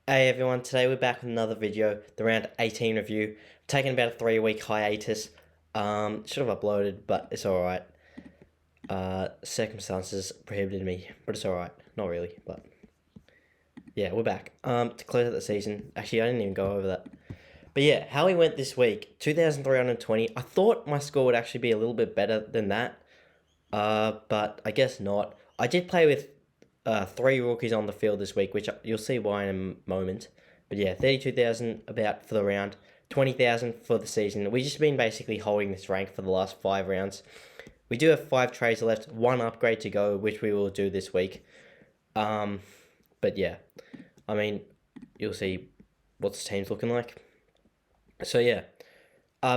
Hey everyone, today we're back with another video, the round 18 review. Taking about a 3-week hiatus. Should have uploaded, but it's alright. Circumstances prohibited me, but it's alright. Not really, but yeah, we're back. To close out the season. Actually, I didn't even go over that. But yeah, how we went this week, 2,320. I thought my score would actually be a little bit better than that. But I guess not. I did play with 3 rookies on the field this week, which you'll see why in a moment. But yeah, 32,000 about for the round, 20,000 for the season. We've just been basically holding this rank for the last 5 rounds. We do have 5 trades left, 1 upgrade to go, which we will do this week. But yeah, I mean, you'll see what this team's looking like. So yeah,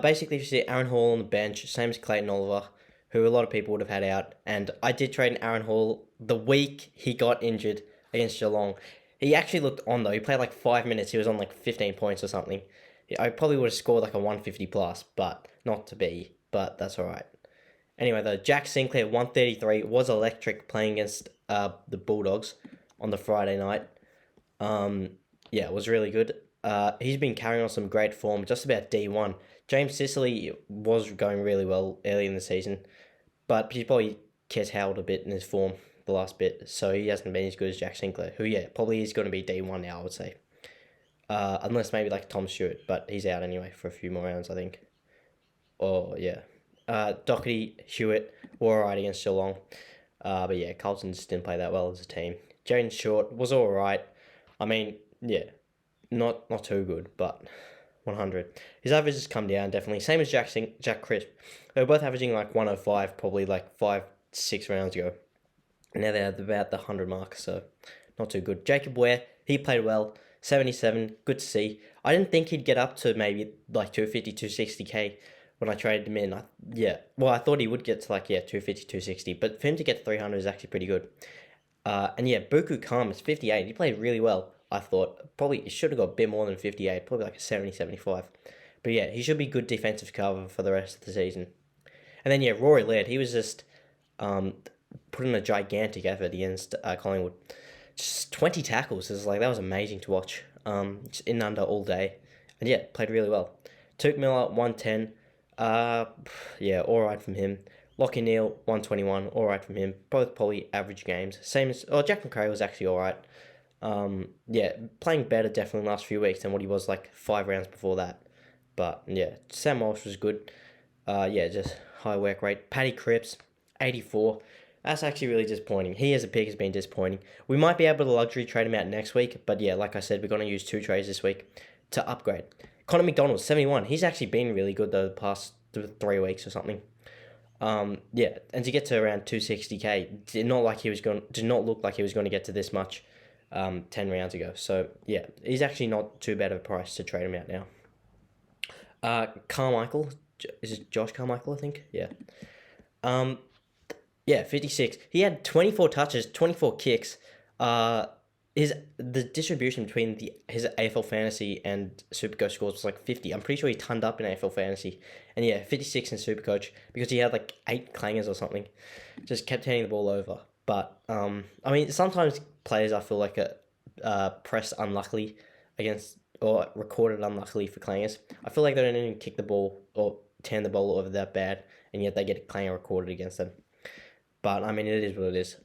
basically you see Aaron Hall on the bench, same as Clayton Oliver, who a lot of people would have had out. And I did trade in Aaron Hall the week he got injured against Geelong. He actually looked on though. He played like 5 minutes. He was on like 15 points or something. I probably would have scored like a 150 plus, but not to be. But that's all right. Anyway, though, Jack Sinclair 133 was electric playing against the Bulldogs on the Friday night. Yeah, it was really good. He's been carrying on some great form, just about D1. James Sicily was going really well early in the season, but he probably held a bit in his form the last bit, so he hasn't been as good as Jack Sinclair, who, yeah, probably is going to be D1 now, I would say. Unless maybe like Tom Stewart, but he's out anyway for a few more rounds, I think. Or, yeah. Doherty, Hewitt were alright against Geelong. But yeah, Carlton just didn't play that well as a team. Jaden Short was alright. I mean, yeah, not too good, but 100. His average has come down, definitely. Same as Jack Crisp. They were both averaging like 105 probably like 5-6 rounds ago. Now they're at about the 100 mark, so not too good. Jacob Ware, he played well. 77, good to see. I didn't think he'd get up to maybe like 250, 260k when I traded him in. I thought he would get to like, 250, 260, but for him to get to 300 is actually pretty good. And yeah, Buku Kam is 58. He played really well, I thought. Probably he should have got a bit more than 58, probably like a 70, 75. But yeah, he should be good defensive cover for the rest of the season. And then yeah, Rory Laird, he was just put in a gigantic effort against Collingwood. Just 20 tackles. That was amazing to watch. Just in under all day. And yeah, played really well. Tuke Miller, 110. Alright from him. Lockie Neal, 121, alright from him. Both probably average games. Same as... Jack McRae was actually alright. Playing better definitely last few weeks than what he was like 5 rounds before that. But yeah, Sam Walsh was good. Just high work rate. Paddy Cripps, 84. That's actually really disappointing. He as a pick has been disappointing. We might be able to luxury trade him out next week. But yeah, like I said, we're going to use 2 trades this week to upgrade. Connor McDonald, 71. He's actually been really good though the past 3 weeks or something. And to get to around 260k did not look like he was going to get to this much 10 rounds ago. So yeah, he's actually not too bad of a price to trade him out now. Carmichael, is it Josh Carmichael? I think. Yeah. 56. He had 24 touches, 24 kicks. The distribution between his AFL Fantasy and SuperCoach scores was like 50. I'm pretty sure he turned up in AFL Fantasy. And yeah, 56 in SuperCoach because he had like 8 clangers or something. Just kept handing the ball over. But, sometimes players I feel like are pressed unluckily against or recorded unluckily for clangers. I feel like they don't even kick the ball or turn the ball over that bad, and yet they get a clanger recorded against them. But, it is what it is.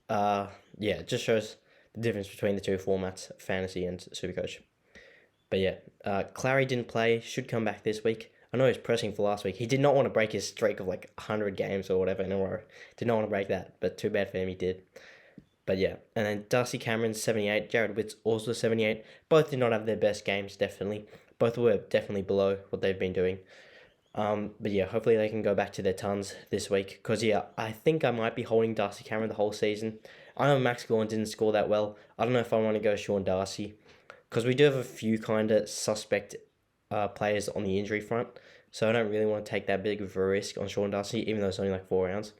It just shows the difference between the 2 formats, Fantasy and Supercoach. But yeah, Clary didn't play, should come back this week. I know he was pressing for last week. He did not want to break his streak of like 100 games or whatever in a row. Did not want to break that, but too bad for him, he did. But yeah, and then Darcy Cameron, 78. Jared Witt's also 78. Both did not have their best games, definitely. Both were definitely below what they've been doing. But yeah, hopefully they can go back to their tons this week. Because yeah, I think I might be holding Darcy Cameron the whole season. I know Max Gorn didn't score that well. I don't know if I want to go Sean Darcy. Because we do have a few kind of suspect players on the injury front. So I don't really want to take that big of a risk on Sean Darcy, even though it's only like 4 rounds.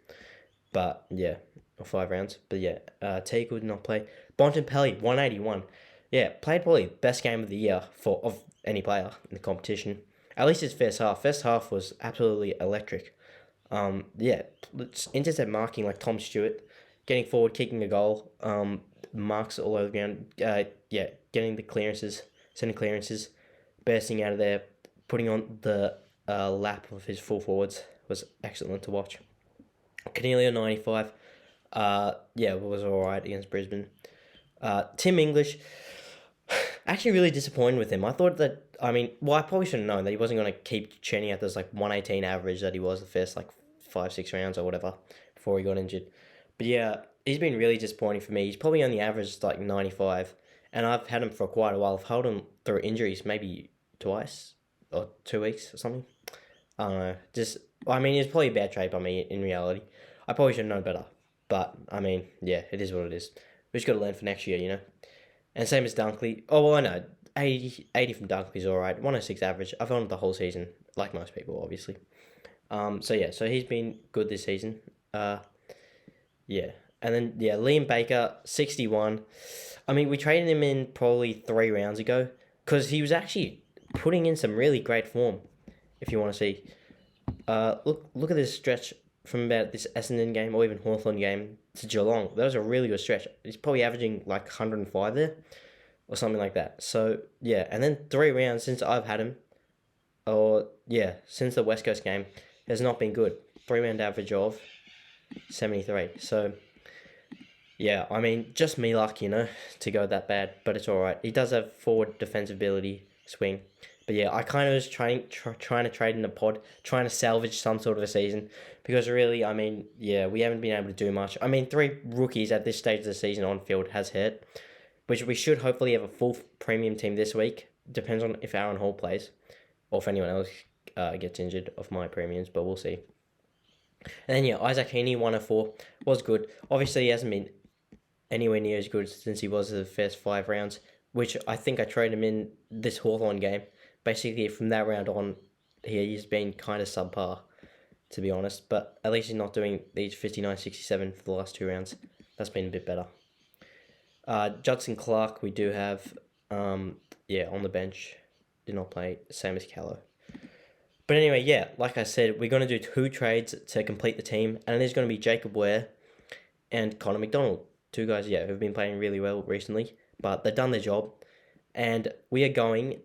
But yeah, or 5 rounds. But yeah, Teague did not play. Bontempelli, 181. Yeah, played probably best game of the year of any player in the competition. At least his first half. First half was absolutely electric. Intercept marking like Tom Stewart. getting forward, kicking a goal, marks all over the ground. Yeah, getting the clearances, sending clearances, bursting out of there, putting on the lap of his full forwards was excellent to watch. Cornelio 95, yeah, was all right against Brisbane. Tim English, actually really disappointed with him. I thought that, I mean, well, I probably should have known that he wasn't going to keep churning out this like 118 average that he was the first like 5-6 rounds or whatever before he got injured. But yeah, he's been really disappointing for me. He's probably only averaged like 95, and I've had him for quite a while. I've held him through injuries maybe twice or 2 weeks or something. I don't know. Just, I mean, it's probably a bad trade by me in reality. I probably should have known better. But, I mean, yeah, it is what it is. We just got to learn for next year, you know? And same as Dunkley. Oh, well, I know. 80 from Dunkley's alright. 106 average. I've owned the whole season, like most people, obviously. So, yeah, so he's been good this season. Yeah. And then, yeah, Liam Baker, 61. I mean, we traded him in probably 3 rounds ago because he was actually putting in some really great form, if you want to see. Look at this stretch from about this Essendon game or even Hawthorn game to Geelong. That was a really good stretch. He's probably averaging like 105 there or something like that. So, yeah, and then 3 rounds since I've had him, or yeah, since the West Coast game, has not been good. 3 round average of 73. So, yeah, I mean, just me luck, you know, to go that bad, but it's alright. He does have forward defensive ability, swing. But yeah, I kind of was trying to trade in a pod, trying to salvage some sort of a season. Because really, I mean, yeah, we haven't been able to do much. I mean, 3 rookies at this stage of the season on field has hurt, which we should hopefully have a full premium team this week. Depends on if Aaron Hall plays or if anyone else gets injured of my premiums, but we'll see. And then yeah, Isaac Heaney, 104, was good. Obviously, he hasn't been anywhere near as good since he was the first 5 rounds, which I think I traded him in this Hawthorn game. Basically, from that round on, he's been kind of subpar, to be honest. But at least he's not doing these 59-67 for the last 2 rounds. That's been a bit better. Judson Clark, we do have, yeah, on the bench. Did not play, same as Callow. But anyway, yeah, like I said, we're going to do 2 trades to complete the team. And it is going to be Jacob Ware and Connor McDonald. 2 guys, yeah, who've been playing really well recently. But they've done their job. And we are going...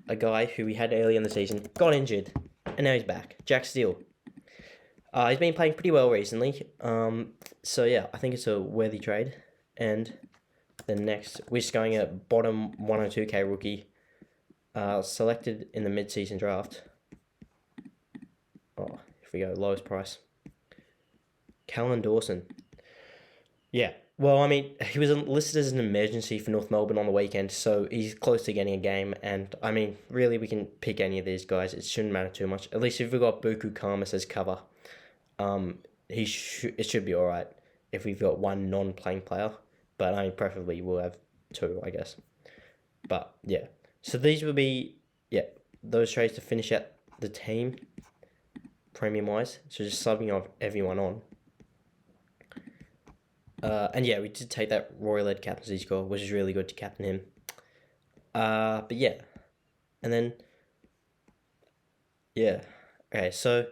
a guy who we had early in the season got injured, and now he's back. Jack Steele. He's been playing pretty well recently. So yeah, I think it's a worthy trade. And then next, we're just going a bottom 102k rookie, selected in the mid-season draft. Oh, if we go lowest price, Callan Dawson. Yeah, well, I mean, he was listed as an emergency for North Melbourne on the weekend, so he's close to getting a game. And I mean, really, we can pick any of these guys. It shouldn't matter too much. At least if we've got Buku Karmas as cover, it should be all right if we've got one non-playing player. But I mean, preferably we'll have 2, I guess. But yeah, so these will be those trades to finish out the team premium wise. So just subbing off everyone on. And yeah, we did take that Roy-led captaincy score, which is really good to captain him. But yeah. And then, yeah. Okay, so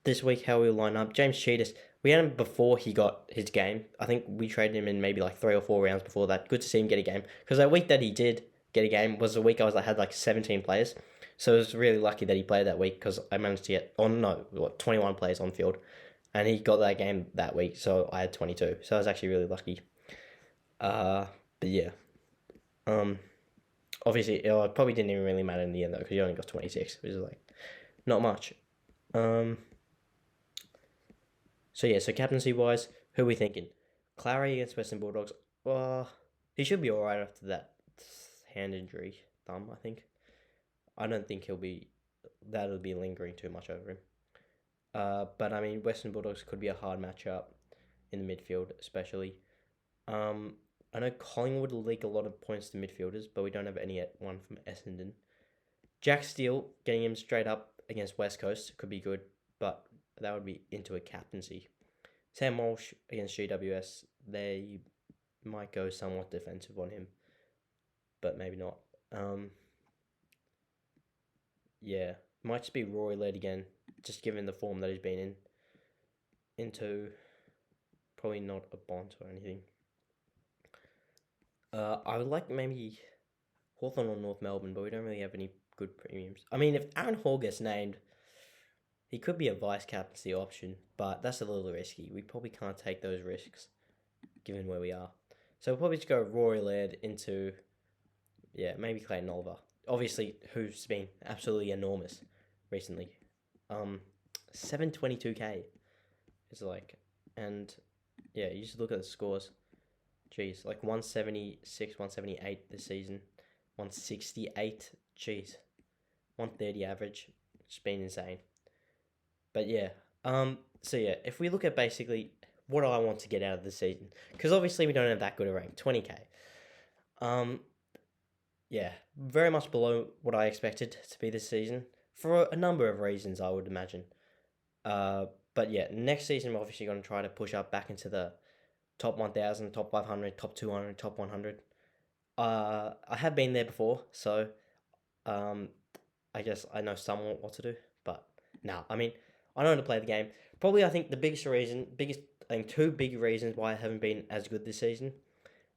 this week how we'll line up. James Cheetahs, we had him before he got his game. I think we traded him in maybe like 3 or 4 rounds before that. Good to see him get a game. Because that week that he did get a game was the week I had like 17 players. So it was really lucky that he played that week because I managed to get, 21 players on field. And he got that game that week, so I had 22. So I was actually really lucky. But yeah. Obviously, it probably didn't even really matter in the end, though, because he only got 26, which is, like, not much. So yeah, so captaincy-wise, who are we thinking? Clary against Western Bulldogs. He should be alright after that hand injury, thumb, I think. I don't think that'll be lingering too much over him. But I mean, Western Bulldogs could be a hard matchup in the midfield, especially. I know Collingwood will leak a lot of points to midfielders, but we don't have any yet. One from Essendon. Jack Steele, getting him straight up against West Coast could be good, but that would be into a captaincy. Sam Walsh against GWS, they might go somewhat defensive on him, but maybe not. Yeah, might just be Roy led again, just given the form that he's been in. Into Probably not a Bont or anything. I would like maybe Hawthorn or North Melbourne, but we don't really have any good premiums. I mean, if Aaron Hall gets named, he could be a vice captaincy option, but that's a little risky. We probably can't take those risks, given where we are. So we'll probably just go Rory Laird into, maybe Clayton Oliver. Obviously, who's been absolutely enormous recently. 722k is like, and yeah, you just look at the scores. Jeez, like 176, 178 this season, 168. Jeez, 130 average. It's been insane. But yeah, so yeah, if we look at basically what I want to get out of the season, because obviously we don't have that good a rank, 20k. Yeah, very much below what I expected to be this season for a number of reasons, I would imagine. But yeah, next season we're obviously going to try to push up back into the top 1,000, top 500, top 200, top 100. I have been there before, so I guess I know somewhat what to do. But no, I mean, I know how to play the game. Probably, I think two big reasons why I haven't been as good this season.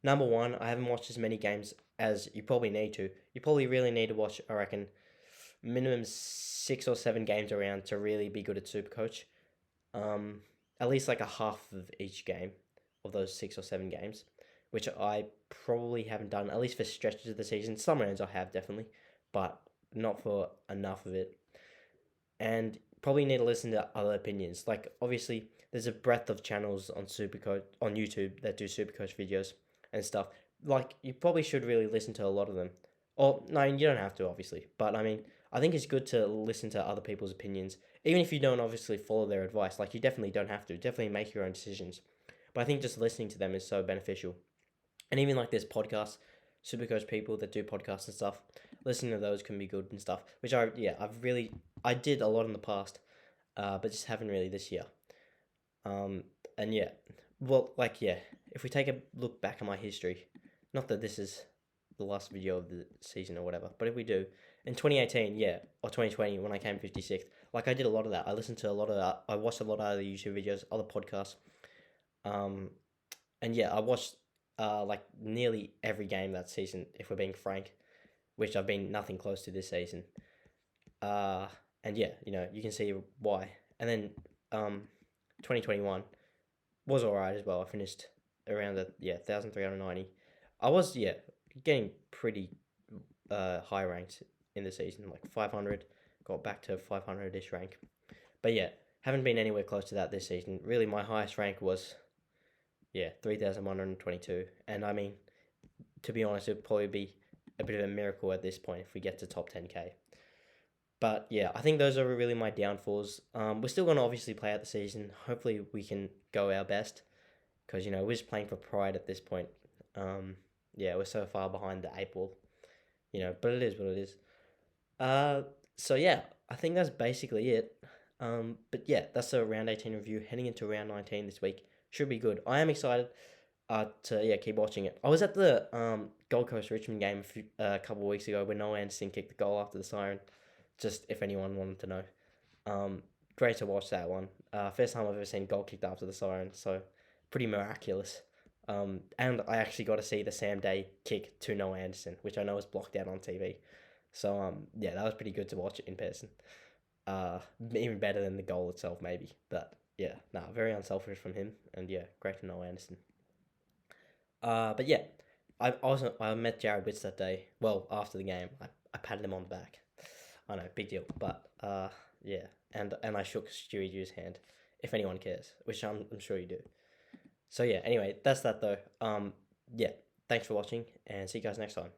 Number one, I haven't watched as many games as you probably need to. You probably really need to watch, I reckon, minimum 6 or 7 games around to really be good at SuperCoach. At least like a half of each game of those 6 or 7 games, which I probably haven't done, at least for stretches of the season. Some rounds I have, definitely, but not for enough of it. And probably need to listen to other opinions. Like, obviously, there's a breadth of channels on SuperCoach, on YouTube, that do SuperCoach videos and stuff. Like, you probably should really listen to a lot of them. Or, no, you don't have to, obviously. But, I mean, I think it's good to listen to other people's opinions. Even if you don't obviously follow their advice. Like, you definitely don't have to. Definitely make your own decisions. But I think just listening to them is so beneficial. And even like this podcast, Supercoach people that do podcasts and stuff, listening to those can be good and stuff. Which I did a lot in the past, but just haven't really this year. And yeah, if we take a look back at my history, not that this is the last video of the season or whatever, but if we do, in 2018, or 2020, when I came 56th, like I did a lot of that. I listened to a lot of that. I watched a lot of other YouTube videos, other podcasts. And yeah, I watched like nearly every game that season, if we're being frank, which I've been nothing close to this season. And yeah, you can see why. And then 2021 was alright as well. I finished around 1,390. I was getting pretty high ranks in the season, like 500. Got back to 500-ish rank, but yeah, haven't been anywhere close to that this season. Really, my highest rank was 3,122. And I mean, to be honest, it would probably be a bit of a miracle at this point if we get to top 10k. But yeah, I think those are really my downfalls. We're still going to obviously play out the season. Hopefully we can go our best because, we're just playing for pride at this point. We're so far behind the 8 ball, but it is what it is. So yeah, I think that's basically it. But yeah, that's a round 18 review. Heading into round 19 this week. Should be good. I am excited to keep watching it. I was at the Gold Coast Richmond game a couple of weeks ago when Noah Anderson kicked the goal after the siren. Just if anyone wanted to know. Great to watch that one. First time I've ever seen goal kicked after the siren, so pretty miraculous. And I actually got to see the Sam Day kick to Noah Anderson, which I know was blocked out on TV. So that was pretty good to watch it in person. Even better than the goal itself, maybe. But yeah, very unselfish from him, and great to know Anderson. But yeah, I met Jared Witts that day. Well, after the game, I patted him on the back. I know, big deal. But and I shook Stewie Jew's hand, if anyone cares, which I'm sure you do. So yeah, anyway, that's that though. Thanks for watching, and see you guys next time.